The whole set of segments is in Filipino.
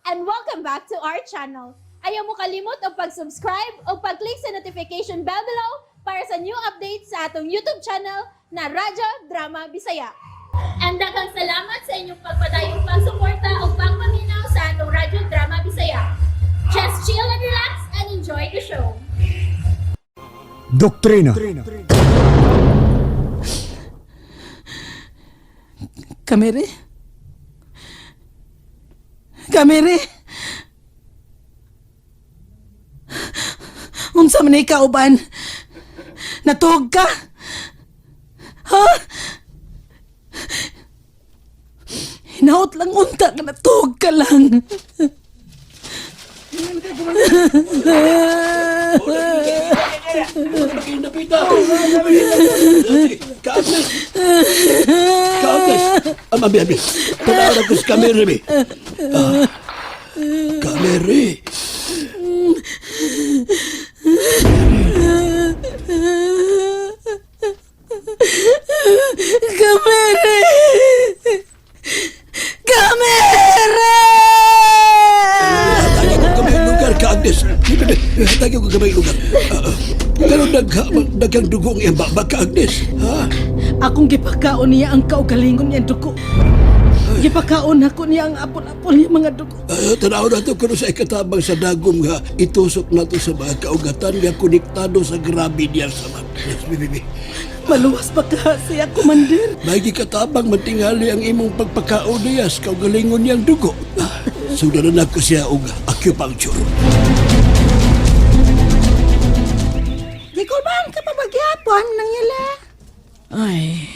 and welcome back to our channel. Ayaw mo kalimot o pag-subscribe o pag-click sa notification bell below para sa new updates sa atong YouTube channel na Radyo Drama Bisaya. And daghang salamat sa inyong pagpadayong pagsuporta o pagpaminaw sa atong Radyo Drama Bisaya. Just chill and relax and enjoy the show. Doktrina. Kamere? Kamere? Unsa man ni kauban? Natuog ka? Ha? Hinaot lang unta ka, natuog ka lang. Kaagnes! Abi. Tanaw ko si Kamere, bi. Kamere! Kamere! Kamere! Hatagin ko kami lugar, Kaagnes. Hatagin ko kami lugar. Pero daghang dugong iyang baba, Kaagnes. Ha? Akong gipakaon niya ang kaugalingon niya dugo. Gipakaon ako niya ang apol-apol niya mga dugo. Tanaw na ito kung sa ikatabang sa dagom nga itusok na ito sa mga kaugatan nga konektado sa grabe niya sa mga. Yes, bibi. Maluwas pa ka siya, Commander. May katabang matingali ang imong pagpakaon niya sa kaugalingon niyang dugo. Sudaran ako siya og acupuncture. Di ko ba ka pa magyapon nang yala? Ay,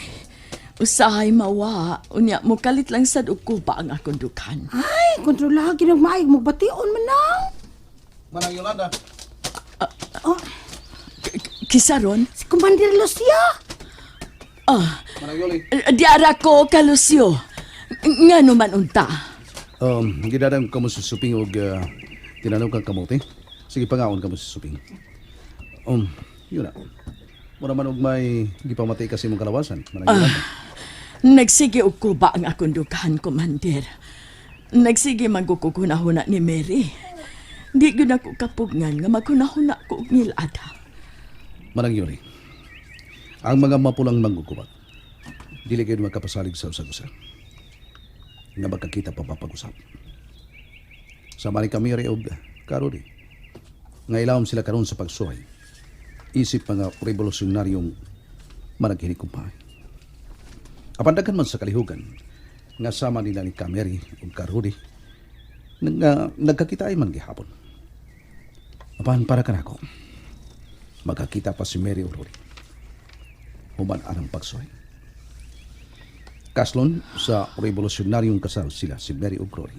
usahay mawa. Unya mo kalit lang sad og kuba ang akong dukhan. Ay, kontrolagi ng maig mo bation man na. Manang Yolanda. Oh, Kisaron? si Commander Lucia. Manang Yoli. Diara ko kalusyo. Nga naman unta. Gidadang ka mo sa suping og tinanaw kang kamote. Sige, pangaon ka mo sa suping. Yun na. Mura man og may gipamatay kasi mong kalawasan. Manang Yolanda. Nagsige og kuba ang akong dukhan, Commander. Nagsige magkukunahuna ni Mary. Di gyud ako kapugngan nga magkunahuna ko og ngilada. Manang Yoli. Ang mga mapulang manggukubat. Dili kayo magkapasalig sa usag-usag. Nga magkakita pa papag-usap. Sama ni Kamere og Karori. Nga ilawom sila karon sa pagsuhay. Isip mga revolusyonaryong managhinikumpahay. Apandagan man sa kalihugan, nga sama nila ni Kamere ug Karuri, nagkakita ay man gihapon. Apan para kanako, magkakita pa si Mary ug Rory. Human anang pagsuhay. Kaslon sa revolusyonaryong kasal sila si Mary ug Rory.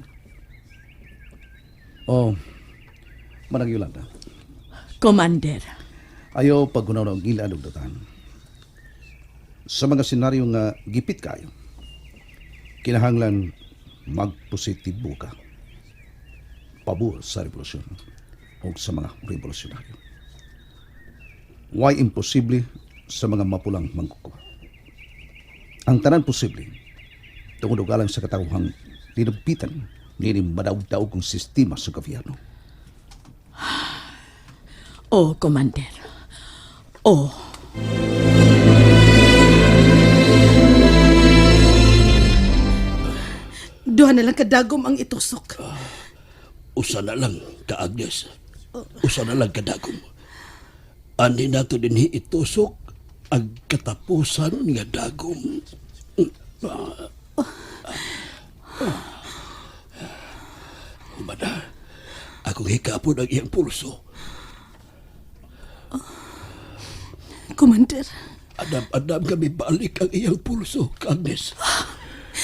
Manang Yolanda, Commander, ayaw paggunaw ng gila ug datan. Sa mga senaryo nga gipit kayo, kinahanglan magpositibo ka. Pabor sa revolusyon o sa mga revolusyonaryo. Why imposible sa mga mapulang mangkukuha? Ang tanan posible, tungod og alang sa katawhang dinampitan nini madaog-daog kong sistema sa gobyerno. oh, Commander. Oh. Duha na lang kadagom ang itusok. Usa na lang, Kaagnes. Usa na lang kadagom. Ani nato din itusok ang katapusan nga dagom. Humana, akong hikapon ang iyang pulso. Commander, Adam kami balik ang iyang pulso, Kaagnes.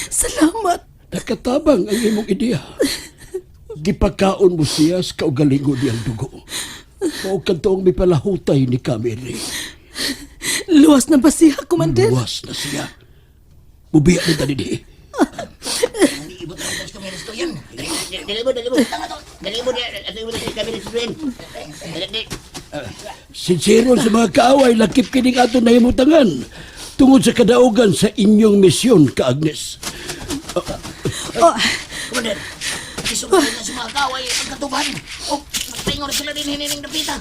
salamat. Nakatabang ang imong ideya. Gipakaon mo siya sa kaugalingon niyang dugo. Mao kantong may palahutay ni Kamere. Luwas na ba siya, Commander? Luwas na siya. Bubiya na tani di. Ibot na ito sa kamera ito yan. Dali mo. Dali mo na sa kamera ito yan. Dali. Sincero sa mga kaaway, lakip kining ato na himutangan. Tungod sa kadaugan sa inyong misyon, Kaagnes. Commander, Isumpay na sa mga kaway ang katuban. O, magpaingon na sila din hinining napita.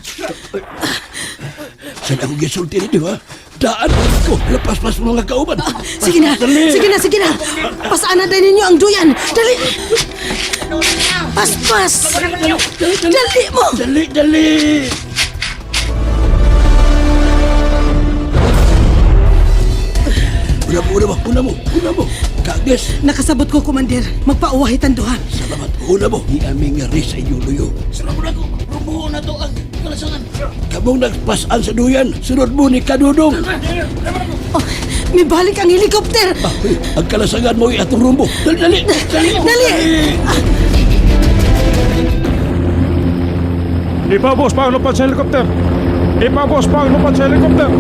Saan ako gisulti ninyo, ha? Daan ko, lapas-pas mga kauban. Sige na, Dali. sige na, sige na. Pasaan na din ninyo ang duyan. Dali. Paspas. Dali mo. Dali, dali. Una mo. Kaagnes, Nakasabot ko, Commander. Magpauwahit ang duhan. salamat. Una mo, di aming nga sa inyo luyo. Sarap na ko. Rumbuho na to ang kalasangan. Kamong nagpasan sa duyan, sunod mo ni Kadudong. Oh, may balik ang helikopter. Ang kalasangan mo ay atong rumbo. Dali. Dali. Ipabos pa ang lupad sa helikopter! Ipabos pa ang lupad sa helikopter!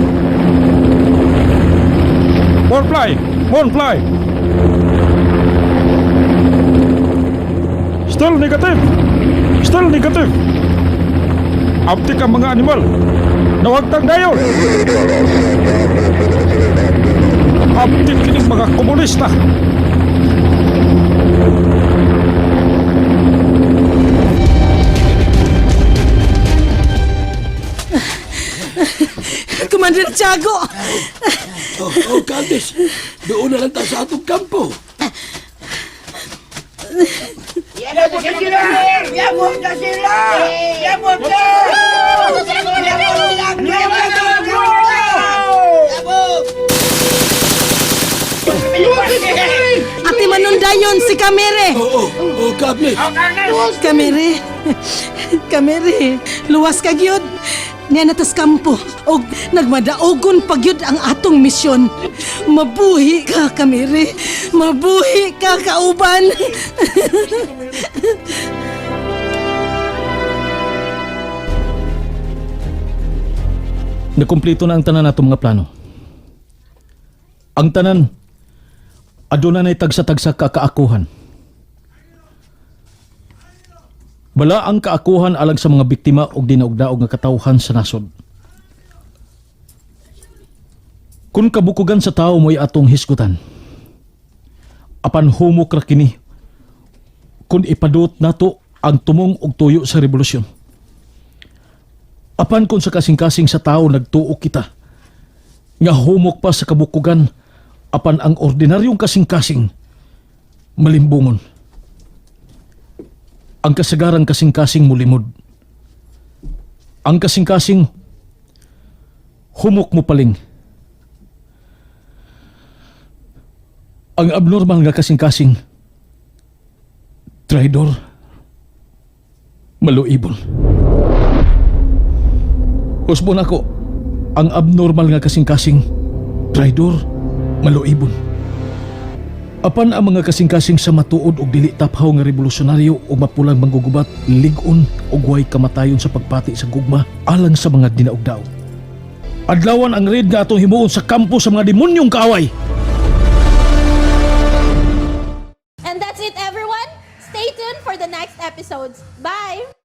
More fly! Still negative! Abtik ang mga animal! Nawagtang dayon! Abtik kining mga komunista! Commander Tiago. Kaagnes, doon na lang tayo sa atong kampo. Ati manundayon si Kamere. Kaagnes. Kamere, luwas ka gyud. Niya natas kampo og nagmadaogon pagyud ang atong misyon. Mabuhi ka, Kamere. Mabuhi ka, kauban. Nakumpleto na ang tanan nato mga plano. Ang tanan, aduna na'y tagsa-tagsa kakaakuhan. Bala ang kaakuhan alang sa mga biktima og dinaugdaog nga katawhan sa nasod. Kung kabukugan sa tao mo'y atong hisgutan, apan humok ra kini kung ipadot nato ang tumong og tuyo sa revolusyon. Apan kung sa kasing-kasing sa tao nagtuo kita, nga humok pa sa kabukugan, apan ang ordinaryong kasing-kasing malimbungon. Ang kasagarang kasing-kasing mulimod. Ang kasing-kasing humok mo paling. Ang abnormal nga kasing-kasing traidor maluibon. Husbon ako, ang abnormal nga kasing-kasing traidor maluibon. Apan ang mga kasing-kasing sa matuod og dili taphaw nga revolusyonaryo o mapulang manggugubat, ligon og way kamatayon sa pagpati sa gugma alang sa mga dinaugdaog. Adlawan ang raid nga atong himuon sa kampo sa mga demonyong kaaway. And that's it, everyone. Stay tuned for the next episodes. Bye!